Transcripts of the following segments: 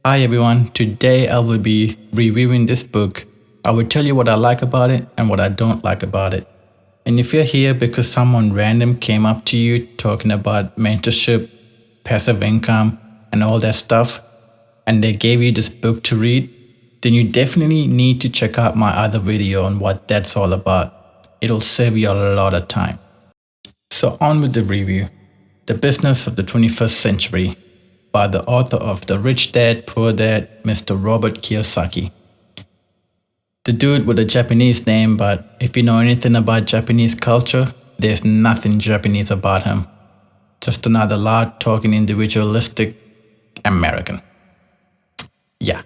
Hi everyone, today I will be reviewing this book. I will tell you what I like about it and what I don't like about it. And if you're here because someone random came up to you talking about mentorship, passive income, and all that stuff, and they gave you this book to read, then you definitely need to check out my other video on what that's all about. It'll save you a lot of time. So on with the review. The Business of the 21st Century by the author of The Rich Dad, Poor Dad, Mr. Robert Kiyosaki. The dude with a Japanese name, but if you know anything about Japanese culture, there's nothing Japanese about him. Just another loud talking individualistic American. Yeah,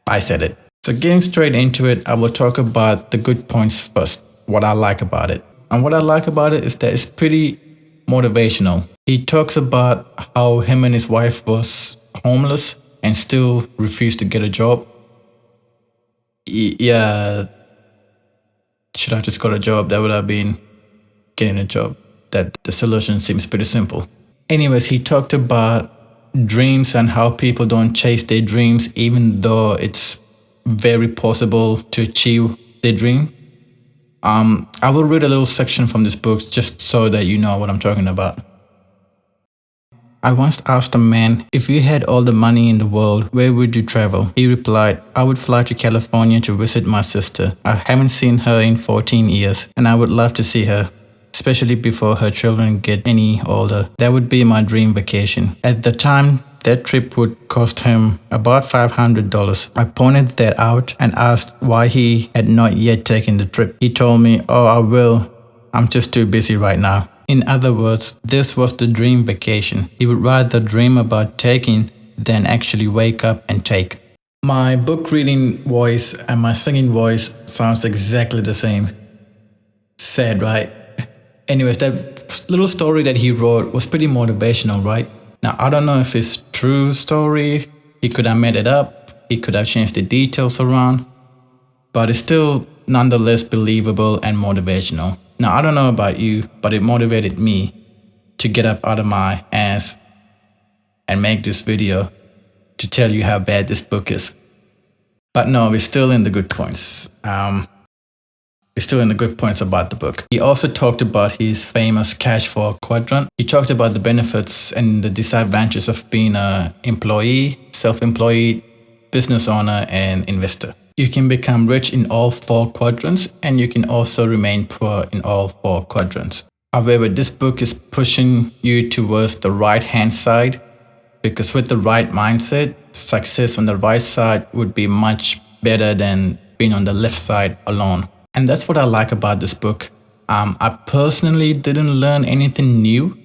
I said it. So getting straight into it, I will talk about the good points first, what I like about it. And what I like about it is that it's pretty motivational. He talks about how him and his wife was homeless and still refused to get a job. Yeah, should I just got a job? That would have been getting a job. That the solution seems pretty simple. Anyways, he talked about dreams and how people don't chase their dreams even though it's very possible to achieve their dream. I will read a little section from this book just so that you know what I'm talking about. I once asked a man, if you had all the money in the world, where would you travel? He replied, I would fly to California to visit my sister. I haven't seen her in 14 years, and I would love to see her, especially before her children get any older. That would be my dream vacation. At the time, that trip would cost him about $500. I pointed that out and asked why he had not yet taken the trip. He told me, oh, I will. I'm just too busy right now. In other words, this was the dream vacation. He would rather dream about taking than actually wake up and take. My book reading voice and my singing voice sounds exactly the same. Sad, right? Anyways, that little story that he wrote was pretty motivational, right? Now, I don't know if it's true story. He could have made it up. He could have changed the details around. But it's still nonetheless believable and motivational. Now, I don't know about you, but it motivated me to get up out of my ass and make this video to tell you how bad this book is. But no, we're still in the good points. We're still in the good points about the book. He also talked about his famous cash flow quadrant. He talked about the benefits and the disadvantages of being an employee, self-employed, business owner, and investor. You can become rich in all four quadrants, and you can also remain poor in all four quadrants. However, this book is pushing you towards the right-hand side, because with the right mindset, success on the right side would be much better than being on the left side alone. And that's what I like about this book. I personally didn't learn anything new,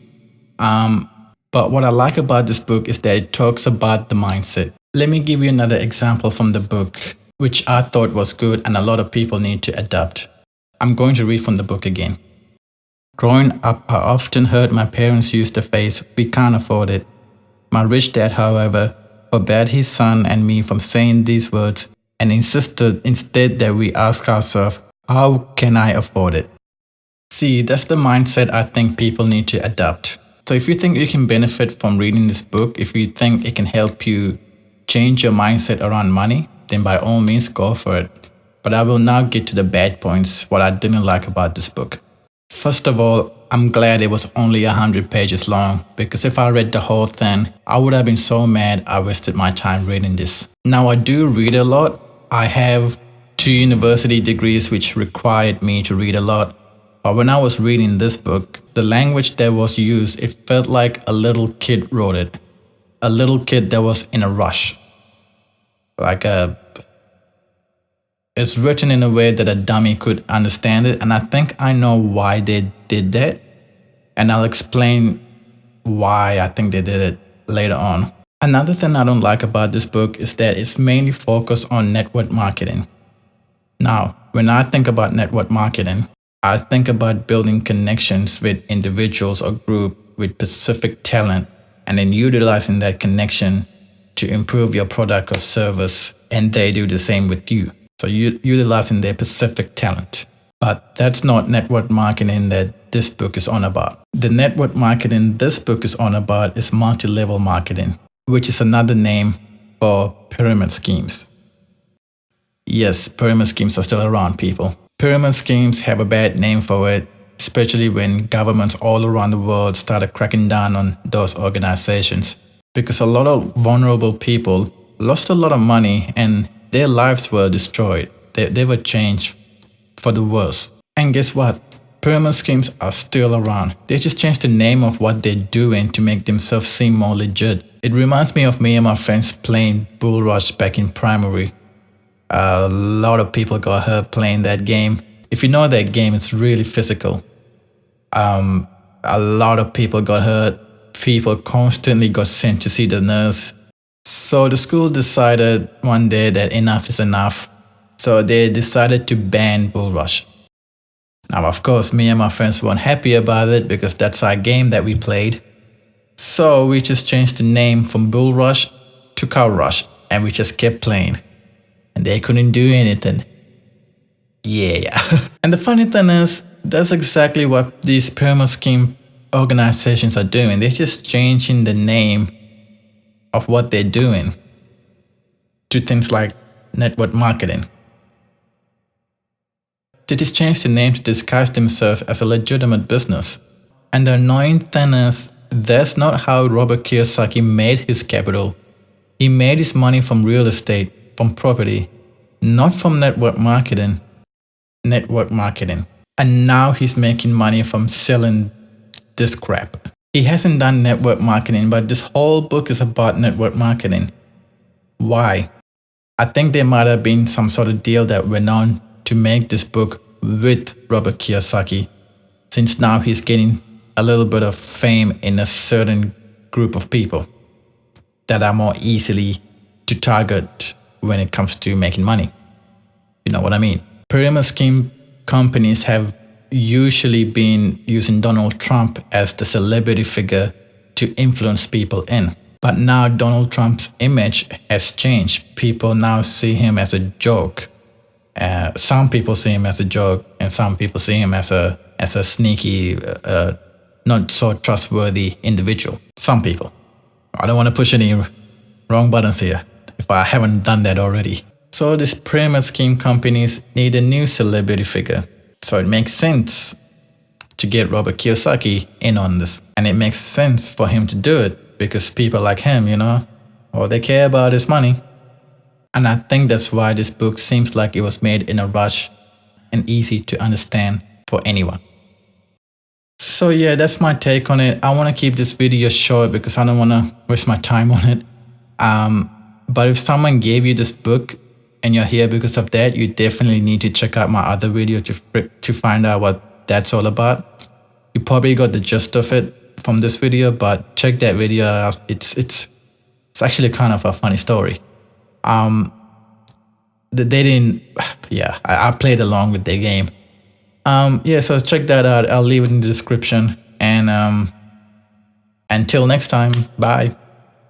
but what I like about this book is that it talks about the mindset. Let me give you another example from the book, which I thought was good and a lot of people need to adapt. I'm going to read from the book again. Growing up, I often heard my parents use the phrase, we can't afford it. My rich dad, however, forbade his son and me from saying these words and insisted instead that we ask ourselves, how can I afford it? See, that's the mindset I think people need to adapt. So if you think you can benefit from reading this book, if you think it can help you change your mindset around money, then by all means go for it. But I will now get to the bad points, what I didn't like about this book. First of all, I'm glad it was only 100 pages long, because if I read the whole thing, I would have been so mad I wasted my time reading this. Now I do read a lot. I have 2 university degrees which required me to read a lot. But when I was reading this book, the language that was used, it felt like a little kid wrote it. A little kid that was in a rush. It's written in a way that a dummy could understand it, and I think I know why they did that, and I'll explain why I think they did it later on. Another thing I don't like about this book is that it's mainly focused on network marketing. Now, when I think about network marketing, I think about building connections with individuals or group with specific talent and then utilizing that connection to improve your product or service, and they do the same with you. So you utilizing their specific talent. But that's not network marketing that this book is on about. The network marketing this book is on about is multi-level marketing, which is another name for pyramid schemes. Yes, pyramid schemes are still around, people. Pyramid schemes have a bad name for it, especially when governments all around the world started cracking down on those organizations. Because a lot of vulnerable people lost a lot of money and their lives were destroyed. They were changed for the worse. And guess what? Pyramid schemes are still around. They just changed the name of what they're doing to make themselves seem more legit. It reminds me of me and my friends playing Bull Rush back in primary. A lot of people got hurt playing that game. If you know that game, it's really physical. A lot of people got hurt. People constantly got sent to see the nurse. So the school decided one day that enough is enough. So they decided to ban Bull Rush. Now, of course, me and my friends weren't happy about it because that's our game that we played. So we just changed the name from Bull Rush to Cow Rush and we just kept playing. And they couldn't do anything. Yeah. And the funny thing is, that's exactly what these pyramid scheme organizations are doing. They're just changing the name of what they're doing to things like network marketing. They just changed the name to disguise themselves as a legitimate business. And the annoying thing is, that's not how Robert Kiyosaki made his capital. He made his money from real estate, from property, not from network marketing. And now he's making money from selling this crap. He hasn't done network marketing, but this whole book is about network marketing. Why? I think there might have been some sort of deal that went on to make this book with Robert Kiyosaki, since now he's getting a little bit of fame in a certain group of people that are more easily to target when it comes to making money. You know what I mean? Pyramid scheme companies have usually been using Donald Trump as the celebrity figure to influence people in. But now Donald Trump's image has changed. People now see him as a joke. Some people see him as a joke, and some people see him as a sneaky, not so trustworthy individual. Some people. I don't want to push any wrong buttons here if I haven't done that already. So these pyramid scheme companies need a new celebrity figure. So it makes sense to get Robert Kiyosaki in on this. And it makes sense for him to do it because people like him, all they care about is money. And I think that's why this book seems like it was made in a rush and easy to understand for anyone. So yeah, that's my take on it. I want to keep this video short because I don't want to waste my time on it. But if someone gave you this book and you're here because of that, you definitely need to check out my other video to find out what that's all about. You probably got the gist of it from this video, but check that video out. It's actually kind of a funny story. They didn't, yeah, I played along with their game. Yeah, so check that out. I'll leave it in the description. And until next time, bye.